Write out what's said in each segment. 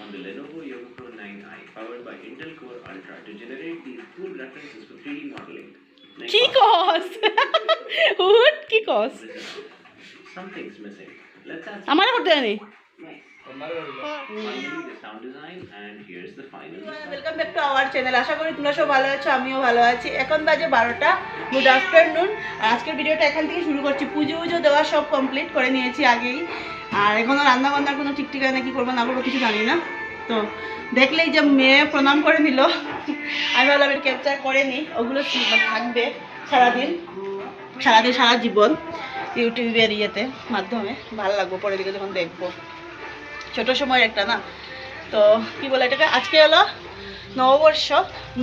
on the Lenovo Yoga Pro 9i, powered by Intel Core Ultra, to generate these cool references for 3D modeling. Next কি কস হুট কি কস Something's missing. Let's add আমার করতে জানি finally the sound design, and here's the final result. Welcome back to our channel. আশা করি তোমরা সব ভালো আছো, আমিও ভালো আছি। এখন বাজে 12টা। Good afternoon. আর আজকের ভিডিওটা এখান থেকে শুরু করছি। পুজো দেওয়া সব কমপ্লিট করে নিয়েছি আগেই, আর এখনও রান্না বান্নার কোনো ঠিক ঠিকানা কি করবো না করবো কিছু জানি না। তো দেখলেই যে মেয়ে প্রণাম করে নিল, আমি ভাবলাম ক্যাপচার করে নিই, ওগুলো থাকবে সারাদিন সারা জীবন ইউটিউবের ইয়েতে মাধ্যমে। ভালো লাগবো পরের দিকে যখন দেখবো, ছোটো সময়ের একটা না। তো কি বলে এটাকে, আজকে হলো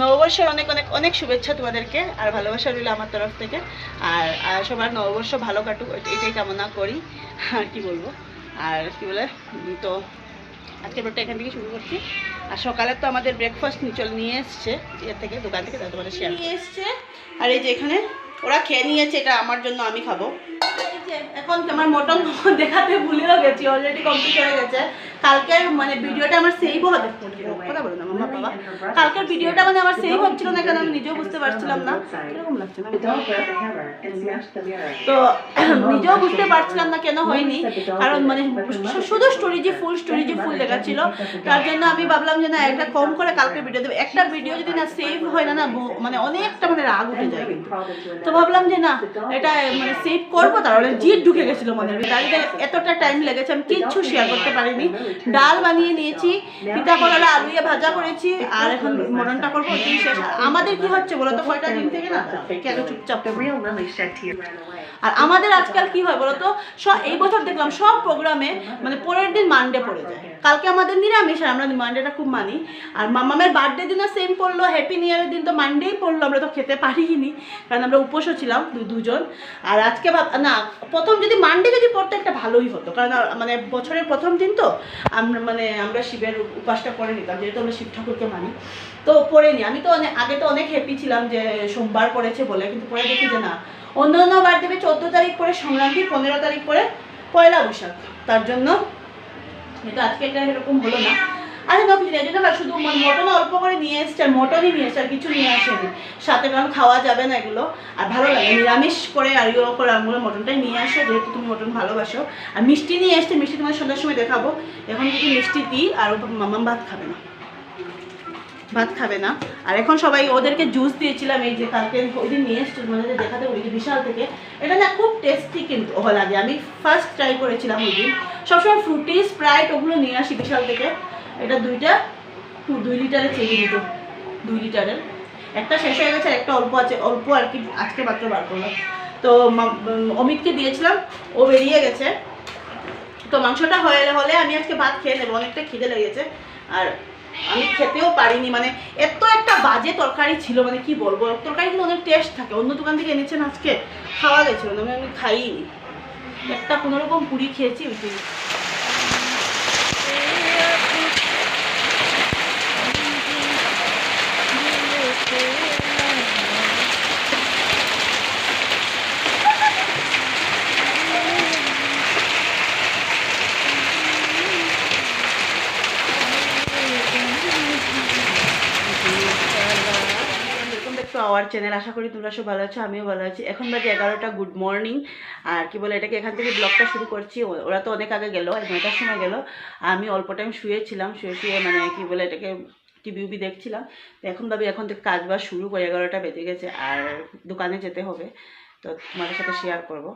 নববর্ষের অনেক অনেক অনেক শুভেচ্ছা তোমাদেরকে, আর ভালোবাসা রইল আমার তরফ থেকে। আর সবার নববর্ষ ভালো কাটুক, এটাই কামনা করি। আর কি বলবো, আর কি বলে, তো আজকে ব্লগটা এখান থেকে শুরু করছি। আর সকালে তো আমাদের ব্রেকফাস্ট নিয়ে এসছে ইয়ে থেকে, দোকান থেকে, তাই তোমাদের শেয়ার নিয়ে এসছে। আর এই যে এখানে ওরা খেয়ে নিয়েছে, এটা আমার জন্য, আমি খাবো। এই যে এখন আমার মটন দেখাতে ভুলেও গেছি, অলরেডি কমপ্লিট হয়ে গেছে। কালকের মানে ভিডিওটা আমার সেভ হবে, কথা বলো না মামা বাবা, কালকের ভিডিওটা মানে আমার সেভ হচ্ছিল না, কেন আমি নিজেও বুঝতে পারছিলাম না। এরকম লাগছে না তো নিজেও বুঝতে পারছিলাম না কেন হয়নি, কারণ মানে শুধু ফুল দেখাচ্ছিল। তার জন্য আমি ভাবলাম যে না, একটা কম করে কালকে ভিডিও দেবো। একটা ভিডিও যদি না সেভ হয় না মানে অনেকটা মানে রাগ উঠে যায়। তো ভাবলাম যে না, এটা মানে সেভ করবো, তাহলে জিদ ঢুকে গেছিলো মনের ভিতরে। এতটা টাইম লেগেছে, আমি কিচ্ছু শেয়ার করতে পারিনি। ডাল বানিয়ে নিয়েছি, তিতা করলা আলু দিয়ে ভাজা করেছি, আর এখন মটনটা করবো, ওই শেষ। আমাদের কি হচ্ছে বলতো, কয়টা দিন থেকে না কেন চুপচাপ। আর আমাদের আজকাল কি হয় বলতো, এই বছর দেখলাম সব প্রোগ্রামে মানে পরের দিন মানডে পড়ে যায়। কালকে আমাদের নিরামিষ, আর আমরা মানডেটা খুব মানি। আর মামামের বার্থডে দিনও সেম পড়লো, হ্যাপি নিউ ইয়ারের দিন তো মানডেই পড়লো। আমরা তো খেতে পারিনি, কারণ আমরা উপোসও ছিলাম দুজন। আর আজকে না, প্রথম যদি মানডে যদি পড়তো একটা ভালোই হতো, কারণ মানে বছরের প্রথম দিন তো আমরা শিবের উপাসটা করে নিতাম, যেহেতু আমরা শিব ঠাকুরকে মানি। তো পড়েনি, আমি তো আগে তো অনেক হ্যাপি ছিলাম যে সোমবার পড়েছে বলে, কিন্তু পরে দেখি যে না, অন্য বার দেবে 14 তারিখ পরে সংক্রান্তি, 15 তারিখ পরে পয়লা বৈশাখ। তার জন্য কিন্তু আজকে এটা এরকম হলো না। আরে না, কিছু না, শুধু মটন অল্প করে নিয়ে এসছে, আর মটনই নিয়ে এসছে, আর কিছু নিয়ে আসেনি সাথে, কারণ খাওয়া যাবে না এগুলো, আর ভালো লাগে নিরামিষ করে। আর ইয়ে করে আমরা মটনটাই নিয়ে আসো, যেহেতু তুমি মটন ভালোবাসো। আর মিষ্টি নিয়ে এসছে, মিষ্টি তোমার সন্ধ্যার সময় দেখাবো। এখন যদি মিষ্টি দিই, আর মামাম ভাত খাবে না। আর এখন সবাই ওদেরকে জুস দিয়েছিলাম, এই যে কালকে ওই দিন নিয়ে এসছে, মানে দেখাতে বলি বিশাল থেকে। এটা না খুব টেস্টি কিন্তু লাগে, আমি ফার্স্ট ট্রাই করেছিলাম ওই দিন। সবসময় ফ্রুটি স্প্রাইট ওগুলো নিয়ে আসি বিশাল থেকে। এটা 2 লিটারের চেয়ে দিত, 2 লিটারের। একটা শেষ হয়ে গেছে, একটা অল্প আছে, অল্প আর কি, আজকে মাত্র বার করলাম। তো অমিতকে দিয়েছিলাম, ও বেরিয়ে গেছে। তো মাংসটা হলে আমি আজকে ভাত খেয়ে নেবো, অনেকটা খিদে লেগেছে। আর আমি খেতেও পারিনি, মানে এত একটা বাজে তরকারি ছিল, মানে কি বলবো, তরকারি কিন্তু অনেক টেস্ট থাকে। অন্য দোকান থেকে এনেছেন আজকে, খাওয়া গেছিল না, আমি খাইনি। একটা কোনোরকম পুরি খেয়েছি ওই। আওয়ার চ্যানেল, আশা করি তোমরা সব ভালো আছো, আমিও ভালো আছি। এখন বাজে 11টা। Good morning. আর কি বলে এটাকে, এখান থেকে ব্লগটা শুরু করছি। ওরা তো অনেক আগে গেলো, 9টার সময় গেলো। আমি অল্প টাইম শুয়েছিলাম, শুয়ে মানে কি বলে এটাকে টিভি দেখছিলাম। তো এখন থেকে কাজ বাজ শুরু করে, 11টা বেজে গেছে, আর দোকানে যেতে হবে। তো তোমাদের সাথে শেয়ার করবো।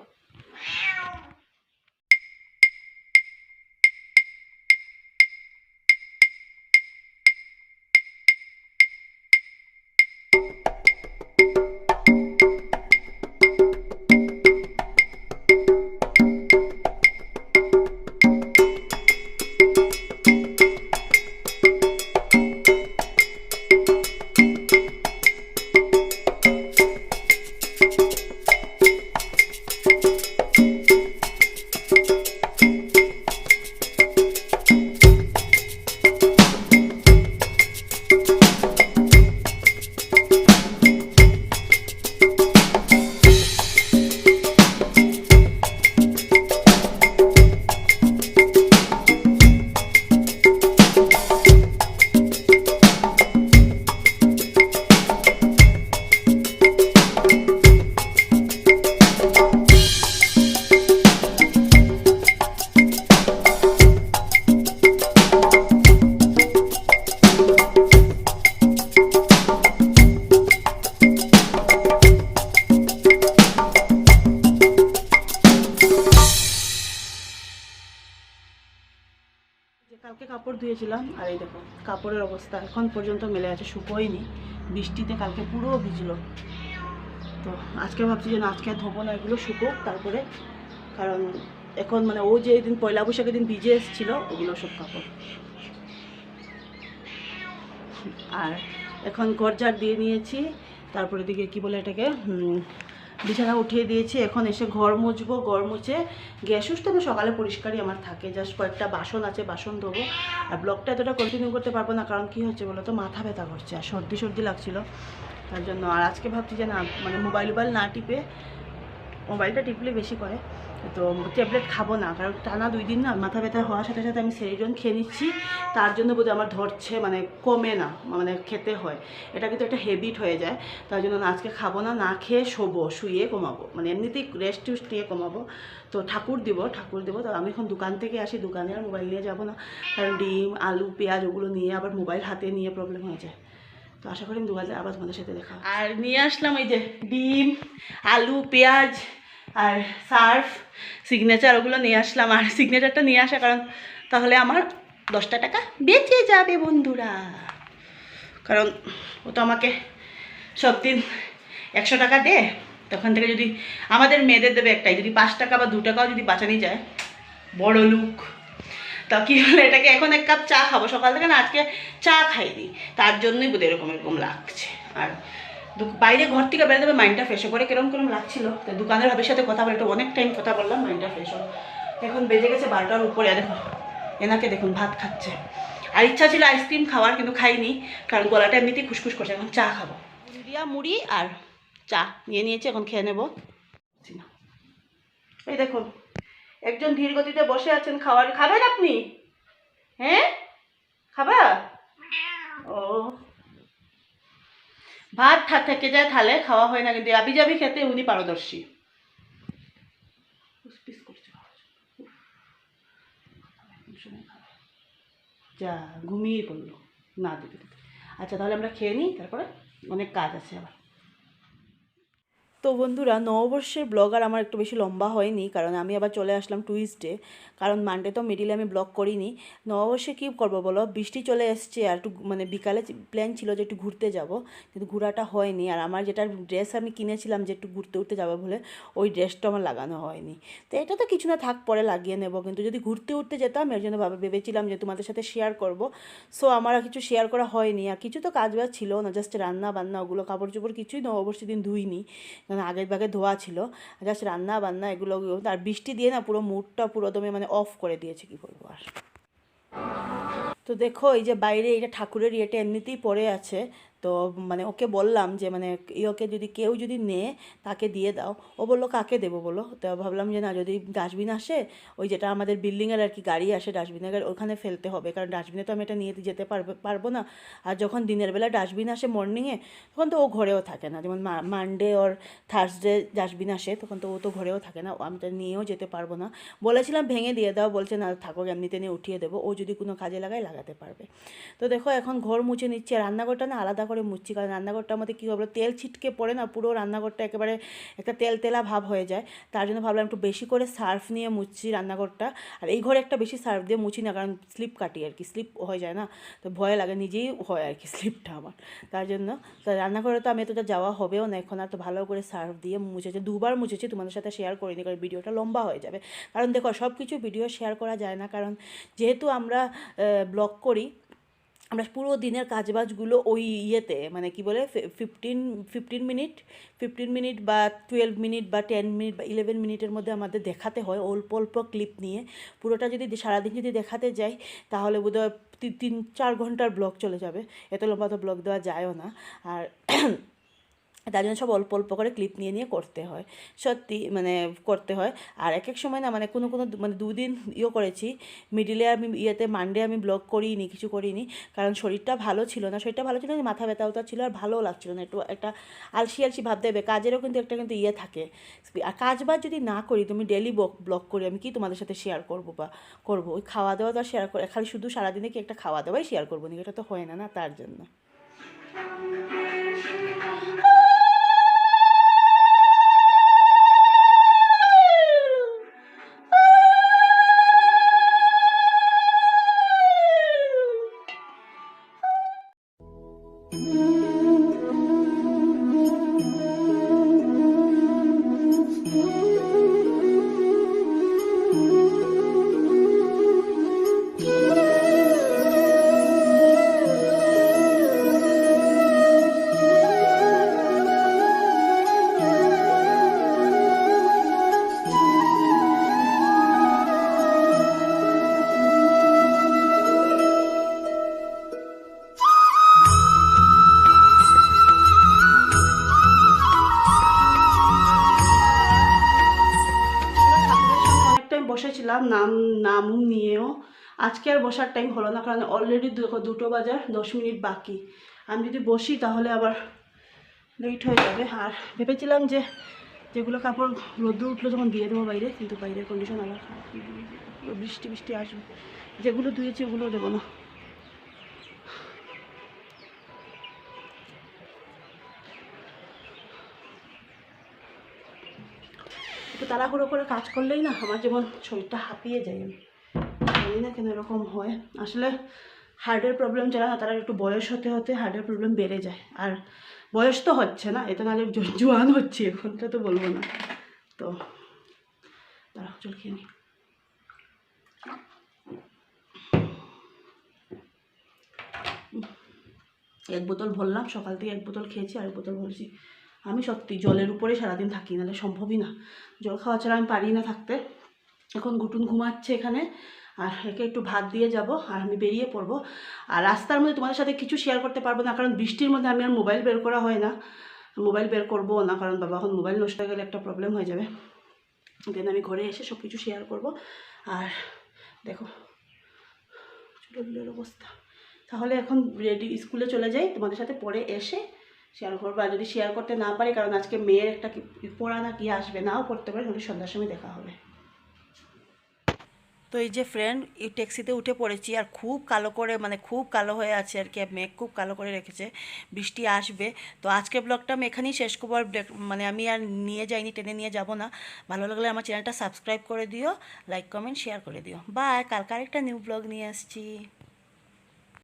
কাপড় ধুয়েছিলাম, আর এই দেখো কাপড়ের অবস্থা এখন পর্যন্ত মেলে আছে, শুকোয়নি, বৃষ্টিতে কালকে পুরো ভিজলো। তো আজকে ভাবছি যে না, আজকে ধোবো না, এগুলো শুকোক তারপরে, কারণ এখন মানে ও যে দিন পয়লা বৈশাখের দিন ভিজে এসেছিলো ওগুলো সব কাপড়। আর এখন ঘরঝাড় দিয়ে নিয়েছি, তারপরে দিকে কি বলে এটাকে বিছানা উঠিয়ে দিয়েছি। এখন এসে ঘর মুছবো, ঘর মুছে গ্যাস তো সকালে পরিষ্কারই আমার থাকে, জাস্ট কয়েকটা বাসন আছে, বাসন ধোবো। আর ব্লগটা এতটা কন্টিনিউ করতে পারবো না, কারণ কি হচ্ছে বলো তো, মাথা ব্যথা করছে আর সর্দি লাগছিলো তার জন্য। আর আজকে ভাবছি যে না, মানে মোবাইল না টিপে, মোবাইলটা টিপলে বেশি করে, তো ট্যাবলেট খাবো না, কারণ টানা 2 দিন না মাথা ব্যথা হওয়ার সাথে সাথে আমি সেরিডন খেয়ে নিচ্ছি, তার জন্য বোধহয় আমার ধরছে, মানে কমে না, মানে খেতে হয়, এটা কিন্তু একটা হ্যাবিট হয়ে যায়। তার জন্য আজকে খাবো না, না খেয়ে শোবো, শুয়ে কমাবো, মানে এমনিতেই রেস্ট টেস্ট নিয়ে কমাবো। তো ঠাকুর দিব, তো আমি এখন দোকান থেকে আসি, দোকানে আর মোবাইল নিয়ে যাবো না, কারণ ডিম আলু পেঁয়াজ ওগুলো নিয়ে আবার মোবাইল হাতে নিয়ে প্রবলেম হয়ে যায়। তো আশা করি আমি দোকানে আবার তোমাদের সাথে দেখা। আর নিয়ে আসলাম এই যে ডিম আলু পেঁয়াজ আর সার্ফ সিগনেচার, ওগুলো নিয়ে আসলাম। আর সিগনেচারটা নিয়ে আসা কারণ তাহলে আমার 10 টাকা বেঁচে যাবে বন্ধুরা, কারণ ও তো আমাকে সব দিন 100 টাকা দে, তখন থেকে যদি আমাদের মেয়েদের দেবে একটাই, যদি 5 টাকা বা 2 টাকাও যদি বাঁচানি যায়, বড় লুক। তা কী বলে এটাকে, এখন 1 কাপ চা খাবো, সকাল থেকে না আজকে চা খাইনি, তার জন্যই বোধ এরকম লাগছে। আর বাইরে ঘর থেকে বেরোতে হবে, মাইন্ডটা ফ্রেশ করে কেরম লাগছিল, তো দোকানের ভাবির সাথে কথা বলে একটু অনেক টাইম কথা বললাম, মাইন্ডটা ফ্রেশ হলো। এখন বেজে গেছে 12টার উপরে, দেখো এনাকে দেখুন ভাত খাচ্ছে। আর ইচ্ছা ছিল আইসক্রিম খাওয়ার, কিন্তু খাইনি, কারণ গলাটা এমনিতেই খুশখুশ করছে। এখন চা খাবো, মুড়ি আর চা নিয়ে নিয়েছি, এখন খেয়ে নেবো। এই দেখুন একজন ধীর গতিতে বসে আছেন, খাবেন আপনি? হ্যাঁ খাবা? ও ভাত থেকে যায় থালে, খাওয়া হয় না, কিন্তু আবি যাবি খেতে উনি পারদর্শী। যা ঘুমিয়ে পড়লো না দিতে। আচ্ছা তাহলে আমরা খেয়ে নিই, তারপরে অনেক কাজ আছে আবার। তো বন্ধুরা, নববর্ষের ব্লগ আর আমার একটু বেশি লম্বা হয়নি, কারণ আমি আবার চলে আসলাম টুইসডে, কারণ মানডে তো মিডিলে আমি ব্লগ করিনি। নববর্ষে কী করবো বলো, বৃষ্টি চলে এসছে, আর একটু মানে বিকালে প্ল্যান ছিল যে একটু ঘুরতে যাব, কিন্তু ঘোরাটা হয়নি। আর আমার যেটা ড্রেস আমি কিনেছিলাম যে একটু ঘুরতে যাবো বলে, ওই ড্রেসটা আমার লাগানো হয়নি। তো এটা তো কিছু না, থাক পরে লাগিয়ে নেব, কিন্তু যদি ঘুরতে যেতাম এর জন্য ভেবেছিলাম যে তোমাদের সাথে শেয়ার করব। সো আমার আর কিছু শেয়ার করা হয়নি, আর কিছু তো কাজ বাজ ছিল না, জাস্ট রান্না বান্না, ওগুলো কাপড় চোপড় কিছুই নববর্ষের দিন ধুইনি, কারণ আগের ভাগে ধোয়া ছিল, জাস্ট রান্না বান্না এগুলো। আর বৃষ্টি দিয়ে না পুরো মুডটা পুরো দমে মানে অফ করে দিয়েছে, কি বলবো আর। তো দেখো এই যে বাইরে এটা ঠাকুরের ইয়েটা এমনিতেই পড়ে আছে, তো মানে ওকে বললাম যে মানে ওকে যদি কেউ যদি নেয় তাকে দিয়ে দাও। ও বললো কাকে দেবো বলো? তো ভাবলাম যে না, যদি ডাস্টবিন আসে, ওই যেটা আমাদের বিল্ডিংয়ের আর কি গাড়ি আসে ডাস্টবিনের গাড়ি, ওখানে ফেলতে হবে, কারণ ডাস্টবিনে তো আমি এটা নিয়ে যেতে পারবো না। আর যখন দিনের বেলা ডাস্টবিন আসে মর্নিংয়ে, তখন তো ও ঘরেও থাকে না, যেমন মানডে ওর থার্সডে ডাস্টবিন আসে, তখন তো ও তো ঘরেও থাকে না, আমি তো নিয়েও যেতে পারবো না। বলেছিলাম ভেঙে দিয়ে দাও, বলছে না থাকো, এমনিতে নিয়ে উঠিয়ে দেবো, ও যদি কোনো কাজে লাগাতে পারবে। তো দেখো এখন ঘর মুছে নিচ্ছি, আর রান্নাঘরটা না আলাদা করে মুছছি, কারণ রান্নাঘরটার মধ্যে কী হবে, তেল ছিটকে পড়ে না, পুরো রান্নাঘরটা একেবারে একটা তেলা ভাব হয়ে যায়। তার জন্য ভাবলাম একটু বেশি করে সার্ফ নিয়ে মুছছি রান্নাঘরটা। আর এই ঘরে একটা বেশি সার্ফ দিয়ে মুছি না, কারণ স্লিপ কাটি আর কি, স্লিপ হয়ে যায় না, তো ভয় লাগে, নিজেই হয় আর কি স্লিপটা আমার। তার জন্য তো রান্নাঘরে তো আমি এতটা যাওয়া হবেও না এখন, আর তো ভালো করে সার্ফ দিয়ে মুছেছি, 2বার মুছেছি, তোমাদের সাথে শেয়ার করিনি, কারণ ভিডিওটা লম্বা হয়ে যাবে। কারণ দেখো সব কিছু ভিডিও শেয়ার করা যায় না, কারণ যেহেতু আমরা ব্লগ করি, আমরা পুরো দিনের কাজবাজগুলো ওই ইয়েতে মানে কি বলে 15 মিনিট বা 12 মিনিট বা 10 মিনিট বা 11 মিনিটের মধ্যে আমাদের দেখাতে হয়, অল্প ক্লিপ নিয়ে। পুরোটা যদি সারাদিন যদি দেখাতে যাই, তাহলে বোধহয় 3-4 ঘন্টার ব্লগ চলে যাবে, এত লম্বা তো ব্লগ দেওয়া যায়ও না। আর তার জন্য সব অল্প করে ক্লিপ নিয়ে করতে হয়, সত্যি মানে করতে হয়। আর এক সময় না মানে কোনো মানে 2 দিন করেছি, মিডিলে আমি মানডে আমি ব্লগ করিনি, কিছু করিনি, কারণ শরীরটা ভালো ছিল না, মাথা ব্যথাও ছিল, আর ভালোও লাগছিল না, একটু একটা আলসি ভাব দেবে। কাজেরও কিন্তু একটা থাকে, আর কাজ বাজ যদি না করি, তুমি ডেলি ব্লগ করি, আমি কি তোমাদের সাথে শেয়ার করবো ওই খাওয়া দাওয়া তো শেয়ার করে, খালি শুধু সারাদিনে কি একটা খাওয়া দাওয়াই শেয়ার করবো না, এটা তো হয় না, তার জন্য। বসেছিলাম নাম নিয়েও আজকে আর বসার টাইম হলো না, কারণ অলরেডি 2টো বাজার 10 মিনিট বাকি। আমি যদি বসি তাহলে আবার লেট হয়ে যাবে। আর ভেবেছিলাম যে যেগুলো কাপড় রোদ্দুর উঠলো যখন দিয়ে দেবো বাইরে, কিন্তু বাইরের কন্ডিশন আবার খারাপ, বৃষ্টি আসবে। যেগুলো ধুয়েছি ওগুলো দেবো না। একটু তাড়াহুড়ো করে কাজ করলেই না আমার যেমন শরীরটা হাঁপিয়ে যায়। আমি জানি না কেন এরকম হয়। আসলে হার্টের প্রবলেম যারা না, তারা একটু বয়স হতে হতে হার্টের প্রবলেম বেড়ে যায়। আর বয়স তো হচ্ছে না, এটা নাহলে জোয়ান হচ্ছে এখনটা তো বলবো না। তো তারা চল খেয়ে নি। এক বোতল ভরলাম, সকাল থেকে 1 বোতল খেয়েছি, আর 1 বোতল ভরছি। আমি সত্যি জলের উপরে সারাদিন থাকি, নাহলে সম্ভবই না। জল খাওয়া ছাড়া আমি পারি না থাকতে। এখন গুটুন ঘুমাচ্ছে এখানে, আর একে একটু ভাত দিয়ে যাব, আর আমি বেরিয়ে পড়বো। আর রাস্তার মধ্যে তোমাদের সাথে কিছু শেয়ার করতে পারবো না, কারণ বৃষ্টির মধ্যে আমি আর মোবাইল বের করা হয় না। মোবাইল বের করবো না, কারণ বাবা এখন মোবাইল নষ্ট হয়ে গেলে একটা প্রবলেম হয়ে যাবে। দেন আমি ঘরে এসে সব কিছু শেয়ার করবো। আর দেখো চুলের অবস্থা। তাহলে এখন রেডি, স্কুলে চলে যাই, তোমাদের সাথে পরে এসে শেয়ার করবো। আর যদি শেয়ার করতে না পারি, কারণ আজকে মেয়ের একটা পড়া না কি আসবে, নাও পড়তে পারে, তাহলে সন্ধ্যার সময় দেখা হবে। তো এই যে ফ্রেন্ড, এই ট্যাক্সিতে উঠে পড়েছি, আর খুব কালো করে, মানে খুব কালো হয়ে আছে আর কি, মেঘ খুব কালো করে রেখেছে, বৃষ্টি আসবে। তো আজকের ব্লগটা আমি এখানেই শেষ করবো। আর মানে আমি আর নিয়ে যাইনি, টেনে নিয়ে যাব না। ভালো লাগলে আমার চ্যানেলটা সাবস্ক্রাইব করে দিও, লাইক কমেন্ট শেয়ার করে দিও। বাই, কালকে আরেকটা নিউ ব্লগ নিয়ে আসছি।